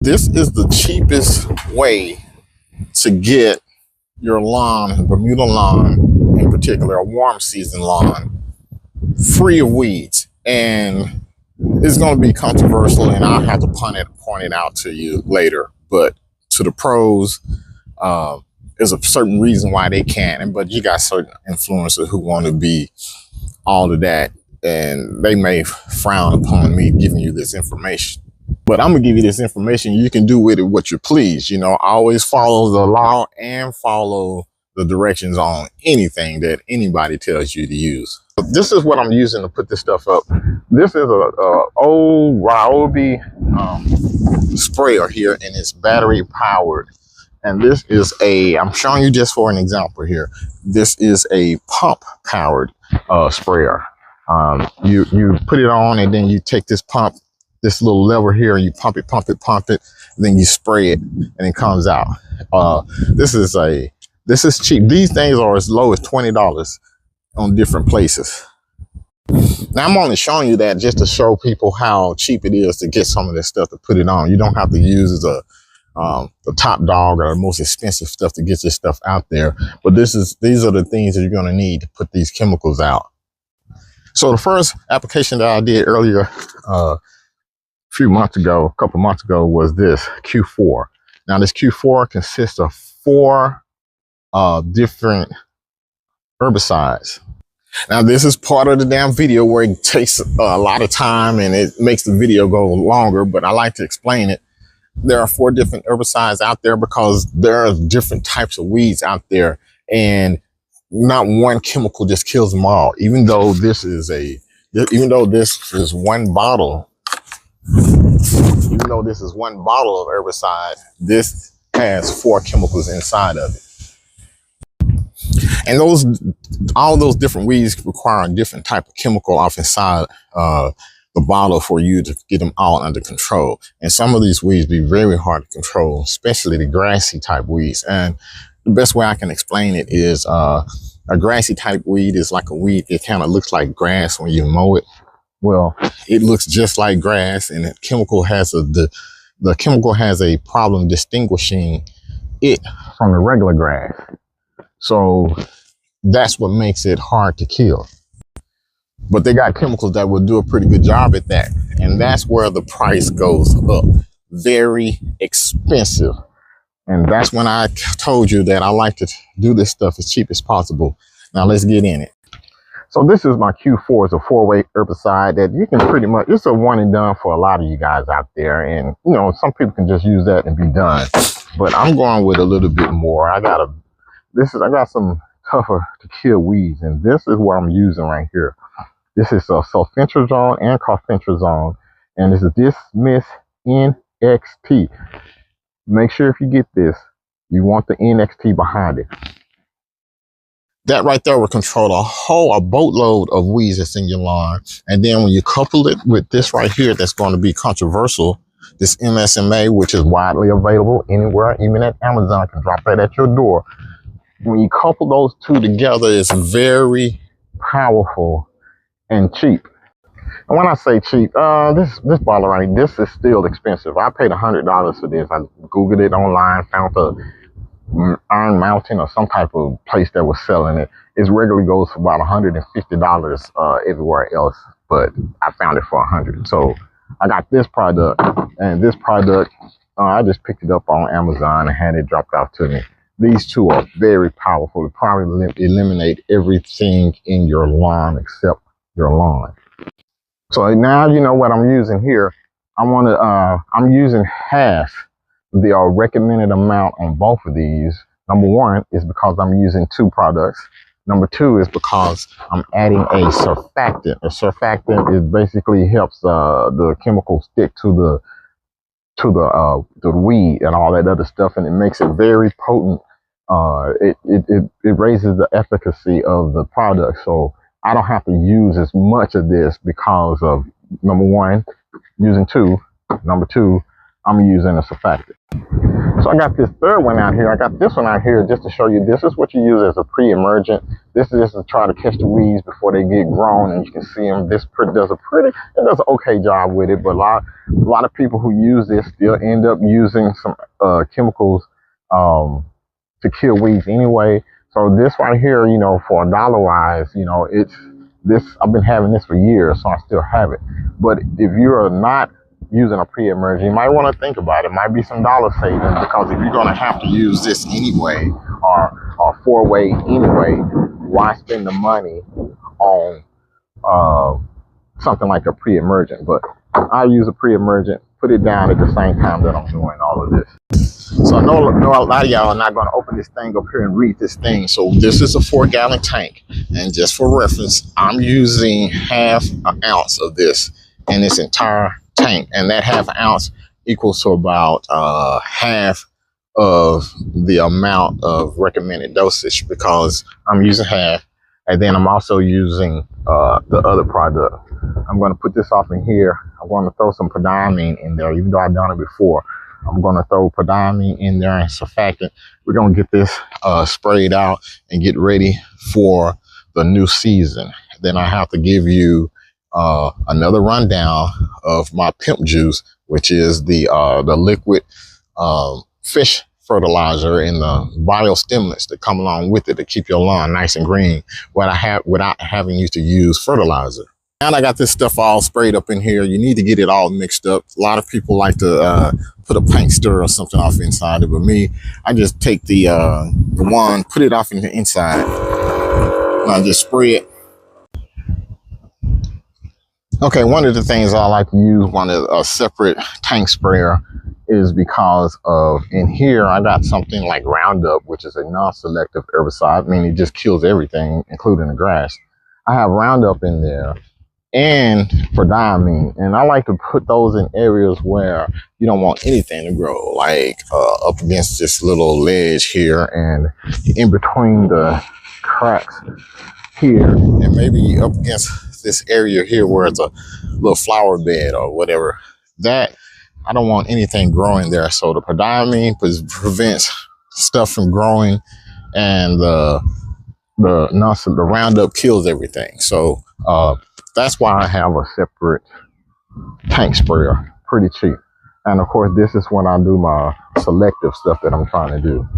This is the cheapest way to get your lawn, Bermuda lawn in particular, a warm season lawn, free of weeds. And it's going to be controversial, and I'll have to point it out to you later. But to the pros, there's a certain reason why they can't. But you got certain influencers who want to be all of that, and they may frown upon me giving you this information. But I'm gonna give you this information. You can do with it what you please. You know, always follow the law and follow the directions on anything that anybody tells you to use. This is what I'm using to put this stuff up. This is a old Ryobi sprayer here, and it's battery powered. And this is I'm showing you just for an example here. This is a pump powered sprayer. You put it on, and then you take this pump, this little lever here, and you pump it, and then you spray it, and it comes out. This is cheap. These things are as low as $20 on different places. Now I'm only showing you that just to show people how cheap it is to get some of this stuff to put it on. You don't have to use the top dog or the most expensive stuff to get this stuff out there. But these are the things that you're going to need to put these chemicals out. So the first application that I did earlier, a couple months ago, was this Q4. Now this Q4 consists of 4 different herbicides. Now this is part of the damn video where it takes a lot of time and it makes the video go longer, but I like to explain it. There are 4 different herbicides out there because there are different types of weeds out there, and not one chemical just kills them all. Even though this is one bottle, of herbicide, this has 4 chemicals inside of it. And all those different weeds require a different type of chemical off inside the bottle for you to get them all under control. And some of these weeds be very hard to control, especially the grassy type weeds. And the best way I can explain it is a grassy type weed is like a weed that kind of looks like grass when you mow it. Well, it looks just like grass, and the chemical has a problem distinguishing it from the regular grass. So that's what makes it hard to kill. But they got chemicals that will do a pretty good job at that. And that's where the price goes up. Very expensive. And that's when I told you that I like to do this stuff as cheap as possible. Now let's get in it. So this is my Q4. It's a 4-way herbicide that you can pretty much, it's a one and done for a lot of you guys out there. And you know, some people can just use that and be done. But I'm going with a little bit more. I got some tougher to kill weeds, and this is what I'm using right here. This is a sulfentrazone and carfentrazone, and this is Dismiss NXT. Make sure if you get this, you want the NXT behind it. That right there will control a boatload of weeds that's in your lawn. And then when you couple it with this right here, that's going to be controversial, this MSMA, which is widely available anywhere, even at Amazon. I can drop that at your door. When you couple those two together, it's very powerful and cheap. And when I say cheap, this bottle right, this is still expensive. I paid $100 for this. I Googled it online, found the Iron Mountain or some type of place that was selling it. It regularly goes for about $150 everywhere else, but I found it for $100. So I got this product, and this product, I just picked it up on Amazon and had it dropped off to me. These two are very powerful. They probably eliminate everything in your lawn except your lawn. So now you know what I'm using here. I'm using half the recommended amount on both of these. Number 1 is because I'm using 2 products. Number 2 is because I'm adding a surfactant. A surfactant is basically helps the chemical stick to the weed and all that other stuff, and it makes it very potent. It raises the efficacy of the product, so I don't have to use as much of this because of, number 1, using 2. Number 2, I'm using a surfactant. So I got this third one out here. I got this one out here just to show you. This is what you use as a pre-emergent. This is just to try to catch the weeds before they get grown, and you can see them. This does it does an okay job with it, but a lot of people who use this still end up using some chemicals to kill weeds anyway. So this right here, you know, for $1 wise, you know, it's this. I've been having this for years, so I still have it. But if you are not using a pre-emergent, you might want to think about it. Might be some dollar savings, because if you're going to have to use this anyway, or 4-way anyway, why spend the money on something like a pre-emergent? But I use a pre-emergent, put it down at the same time that I'm doing all of this. So I know a lot of y'all are not going to open this thing up here and read this thing. So this is a 4-gallon tank, and just for reference, I'm using half an ounce of this in this entire tank, and that half an ounce equals to about half of the amount of recommended dosage, because I'm using half, and then I'm also using the other product. I'm going to put this off in here. I'm going to throw some prodiamine in there, even though I've done it before. I'm going to throw prodiamine in there and surfactant. We're going to get this sprayed out and get ready for the new season. Then I have to give you another rundown of my Pimp Juice, which is the liquid fish fertilizer and the biostimulants that come along with it to keep your lawn nice and green without having you to use fertilizer. And I got this stuff all sprayed up in here. You need to get it all mixed up. A lot of people like to put a paint stirrer or something off inside it, but me, I just take the one, put it off in the inside, and I just spray it. Okay, one of the things I like to use a separate tank sprayer is because of, in here I got something like Roundup, which is a non-selective herbicide, meaning it just kills everything, including the grass. I have Roundup in there and prodiamine, and I like to put those in areas where you don't want anything to grow, like up against this little ledge here and in between the cracks here, and maybe up against this area here where it's a little flower bed or whatever. That I don't want anything growing there. So the prodiamine prevents stuff from growing, and the Roundup kills everything. So that's why I have a separate tank sprayer, pretty cheap. And of course, this is when I do my selective stuff that I'm trying to do.